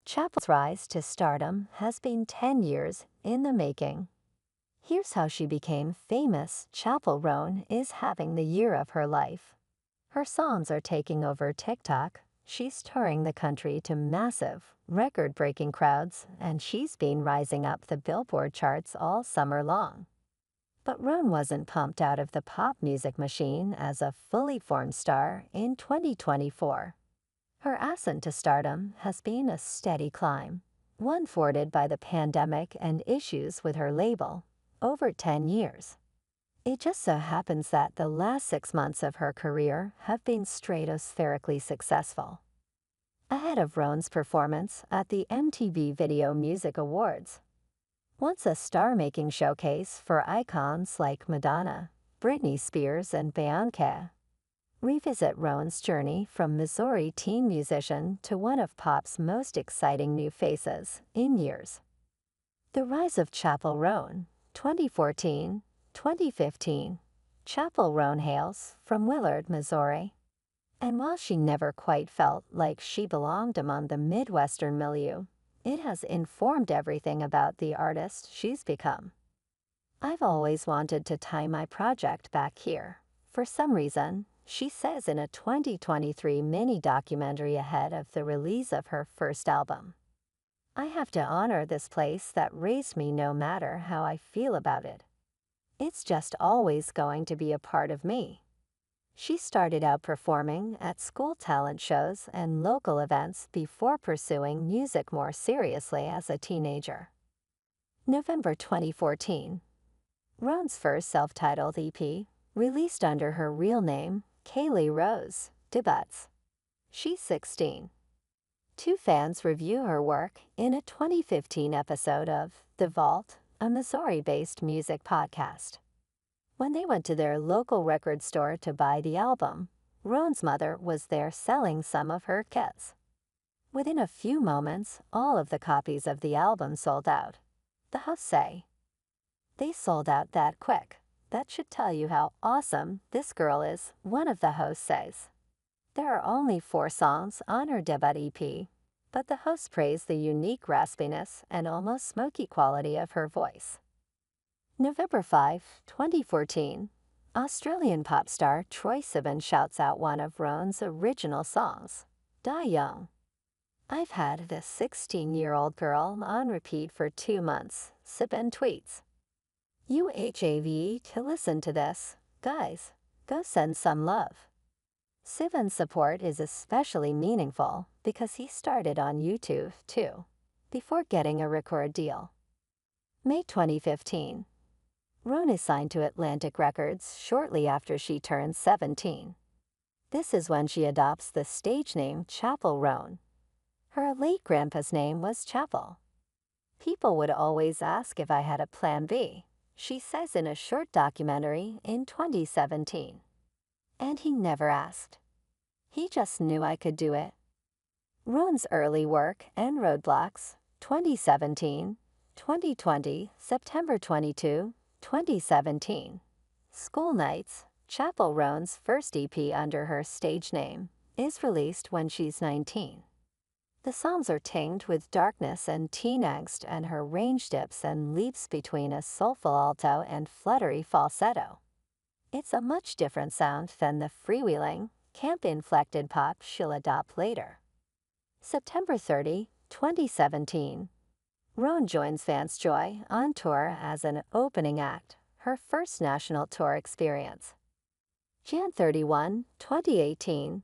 Chappell's rise to stardom has been 10 years in the making. Here's how she became famous. Chappell Roan is having the year of her life. Her songs are taking over TikTok, she's touring the country to massive, record-breaking crowds, and she's been rising up the Billboard charts all summer long. But Roan wasn't pumped out of the pop music machine as a fully formed star in 2024. Her ascent to stardom has been a steady climb, one thwarted by the pandemic and issues with her label, over 10 years. It just so happens that the last 6 months of her career have been stratospherically successful. Ahead of Roan's performance at the MTV Video Music Awards, once a star-making showcase for icons like Madonna, Britney Spears, and Beyoncé, revisit Roan's journey from Missouri teen musician to one of pop's most exciting new faces in years. The rise of Chappell Roan, 2014-2015. Chappell Roan hails from Willard, Missouri. And while she never quite felt like she belonged among the Midwestern milieu, it has informed everything about the artist she's become. I've always wanted to tie my project back here, for some reason, she says in a 2023 mini-documentary ahead of the release of her first album. I have to honor this place that raised me no matter how I feel about it. It's just always going to be a part of me. She started out performing at school talent shows and local events before pursuing music more seriously as a teenager. November 2014. Roan's first self-titled EP, released under her real name, Kaylee Rose, debuts. She's 16. Two fans review her work in a 2015 episode of The Vault, a Missouri-based music podcast. When they went to their local record store to buy the album, Roan's mother was there selling some of her kits. Within a few moments, all of the copies of the album sold out, the hosts say. They sold out that quick. That should tell you how awesome this girl is, one of the hosts says. There are only 4 songs on her debut EP, but the hosts praise the unique raspiness and almost smoky quality of her voice. November 5, 2014. Australian pop star Troye Sivan shouts out one of Roan's original songs, Die Young. I've had this 16-year-old girl on repeat for 2 months, Sivan tweets. UHAV to listen to this, guys, go send some love. Sivan's support is especially meaningful because he started on YouTube, too, before getting a record deal. May 2015. Roan is signed to Atlantic Records shortly after she turns 17. This is when she adopts the stage name Chappell Roan. Her late grandpa's name was Chappell. People would always ask if I had a plan B, she says in a short documentary in 2017. And he never asked. He just knew I could do it. Roan's early work and Roadblocks, 2017, 2020, September 22, 2017. School Nights, Chappell Roan's first EP under her stage name, is released when she's 19. The songs are tinged with darkness and teen angst, and her range dips and leaps between a soulful alto and fluttery falsetto. It's a much different sound than the freewheeling, Camp-Inflected pop she'll adopt later. September 30, 2017. Roan joins Vance Joy on tour as an opening act, her first national tour experience. Jan 31, 2018.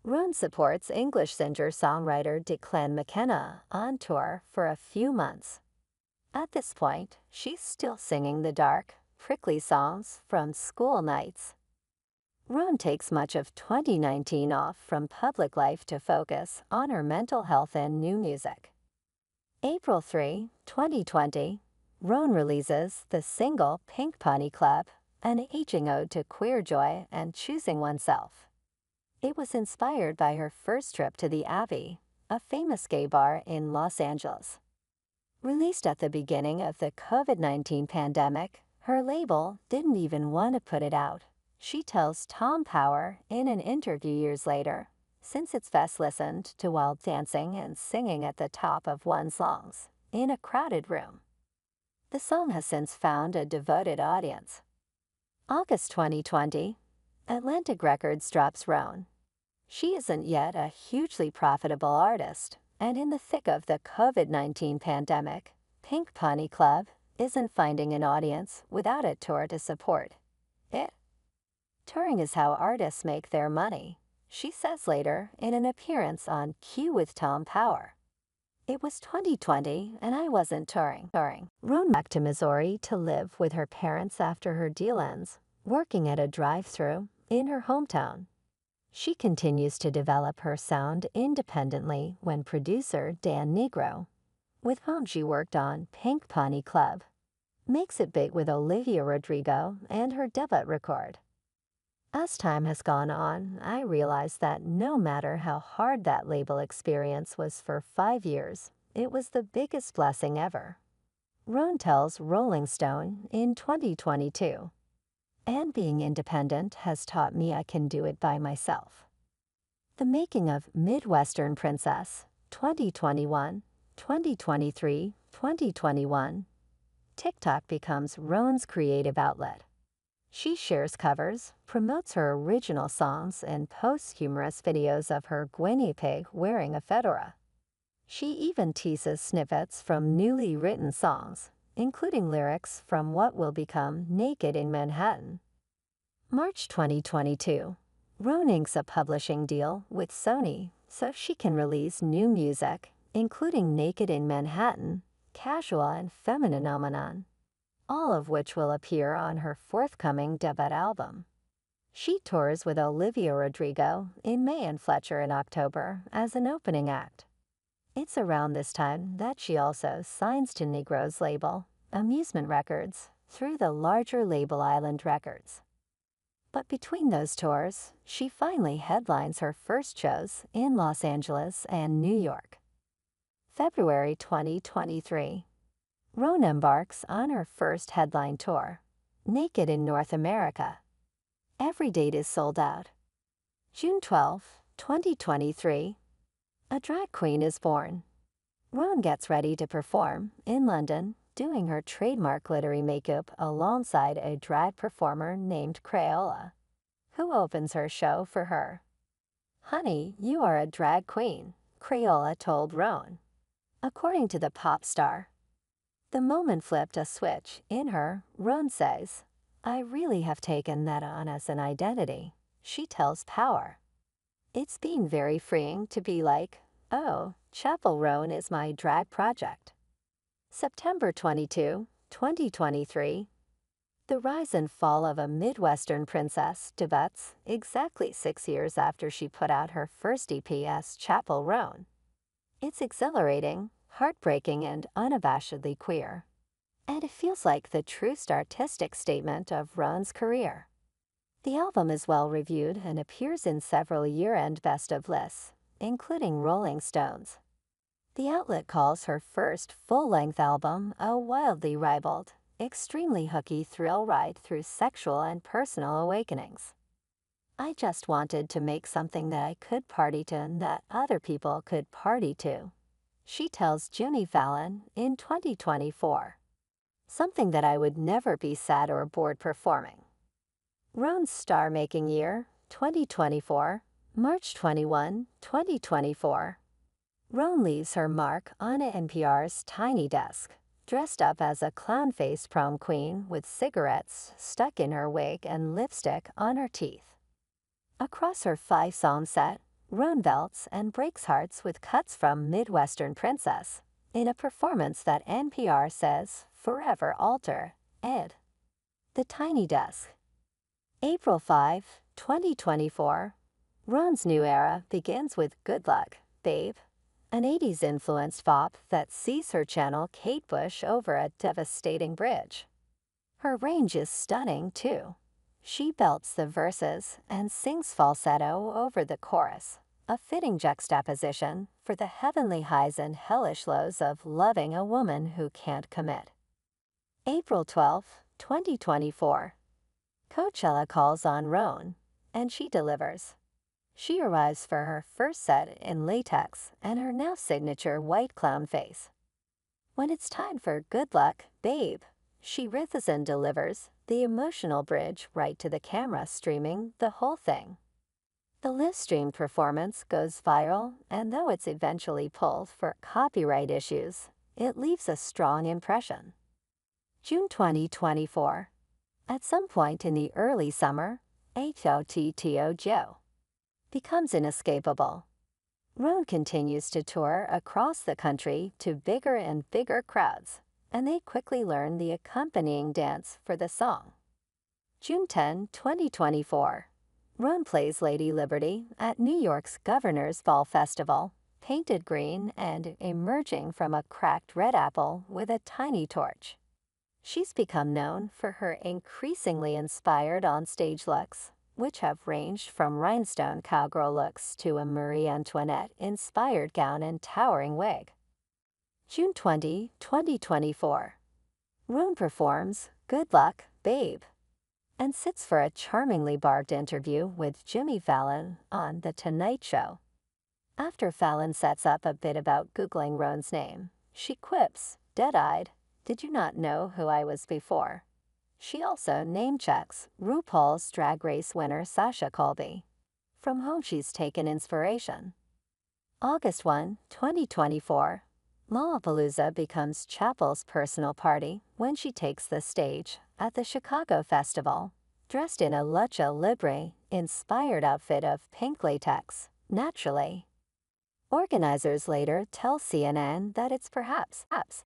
Roan supports English singer-songwriter Declan McKenna on tour for a few months. At this point, she's still singing the dark, prickly songs from School Nights. Roan takes much of 2019 off from public life to focus on her mental health and new music. April 3, 2020, Roan releases the single Pink Pony Club, an aging ode to queer joy and choosing oneself. It was inspired by her first trip to the Abbey, a famous gay bar in Los Angeles. Released at the beginning of the COVID-19 pandemic, her label didn't even want to put it out, she tells Tom Power in an interview years later, since it's best listened to while dancing and singing at the top of one's lungs in a crowded room. The song has since found a devoted audience. August 2020, Atlantic Records drops Roan. She isn't yet a hugely profitable artist, and in the thick of the COVID-19 pandemic, Pink Pony Club isn't finding an audience without a tour to support it. Touring is how artists make their money, she says later in an appearance on Q with Tom Power. It was 2020 and I wasn't touring. Roan back to Missouri to live with her parents after her deal ends, working at a drive-thru in her hometown. She continues to develop her sound independently when producer Dan Negro, with whom she worked on Pink Pony Club, makes it big with Olivia Rodrigo and her debut record. As time has gone on, I realized that no matter how hard that label experience was for 5 years, it was the biggest blessing ever. Roan tells Rolling Stone in 2022. And being independent has taught me I can do it by myself. The making of Midwestern Princess, 2021, 2023, 2021. TikTok becomes Roan's creative outlet. She shares covers, promotes her original songs, and posts humorous videos of her guinea pig wearing a fedora. She even teases snippets from newly written songs, including lyrics from what will become Naked in Manhattan. March 2022. Roan inks a publishing deal with Sony so she can release new music, including Naked in Manhattan, Casual and Femininomenon, all of which will appear on her forthcoming debut album. She tours with Olivia Rodrigo in May and Fletcher in October as an opening act. It's around this time that she also signs to Negro's label, Amusement Records, through the larger label Island Records. But between those tours, she finally headlines her first shows in Los Angeles and New York. February 2023. Roan embarks on her first headline tour, Naked in North America. Every date is sold out. June 12, 2023. A drag queen is born. Roan gets ready to perform in London, doing her trademark glittery makeup alongside a drag performer named Crayola, who opens her show for her. "Honey, you are a drag queen," Crayola told Roan. According to the pop star, the moment flipped a switch in her. Roan says, "I really have taken that on as an identity," she tells Power. "It's been very freeing to be like, oh, Chappell Roan is my drag project." September 22, 2023. The rise and fall of a Midwestern princess debuts exactly 6 years after she put out her first EP as Chappell Roan. It's exhilarating, heartbreaking, and unabashedly queer. And it feels like the truest artistic statement of Roan's career. The album is well reviewed and appears in several year-end best-of lists, including Rolling Stone's. The outlet calls her first full-length album a wildly ribald, extremely hooky thrill ride through sexual and personal awakenings. "I just wanted to make something that I could party to and that other people could party to," she tells Jimmy Fallon in 2024. "Something that I would never be sad or bored performing." Roan's star-making year, 2024, March 21, 2024. Roan leaves her mark on NPR's Tiny Desk, dressed up as a clown-faced prom queen with cigarettes stuck in her wig and lipstick on her teeth. Across her 5-song set, Roan belts and breaks hearts with cuts from Midwestern Princess, in a performance that NPR says forever alter ed. The Tiny Desk. April 5, 2024. Roan's new era begins with Good Luck, Babe, an 80s-influenced bop that sees her channel Kate Bush over a devastating bridge. Her range is stunning, too. She belts the verses and sings falsetto over the chorus, a fitting juxtaposition for the heavenly highs and hellish lows of loving a woman who can't commit. April 12, 2024. Coachella calls on Roan, and she delivers. She arrives for her first set in latex and her now signature white clown face. When it's time for Good Luck, Babe, she riffs and delivers the emotional bridge right to the camera, streaming the whole thing. The live-streamed performance goes viral, and though it's eventually pulled for copyright issues, it leaves a strong impression. June 2024. At some point in the early summer, Alto becomes inescapable. Roan continues to tour across the country to bigger and bigger crowds, and they quickly learn the accompanying dance for the song. June 10, 2024. Roan plays Lady Liberty at New York's Governor's Ball Festival, painted green and emerging from a cracked red apple with a tiny torch. She's become known for her increasingly inspired onstage looks, which have ranged from rhinestone cowgirl looks to a Marie Antoinette-inspired gown and towering wig. June 20, 2024. Roan performs Good Luck, Babe, and sits for a charmingly barbed interview with Jimmy Fallon on The Tonight Show. After Fallon sets up a bit about Googling Roan's name, she quips, dead-eyed, "Did you not know who I was before?" She also name-checks RuPaul's Drag Race winner Sasha Colby, from whom she's taken inspiration. August 1, 2024. Lollapalooza becomes Chappell's personal party when she takes the stage at the Chicago Festival, dressed in a lucha libre-inspired outfit of pink latex, naturally. Organizers later tell CNN that it's perhaps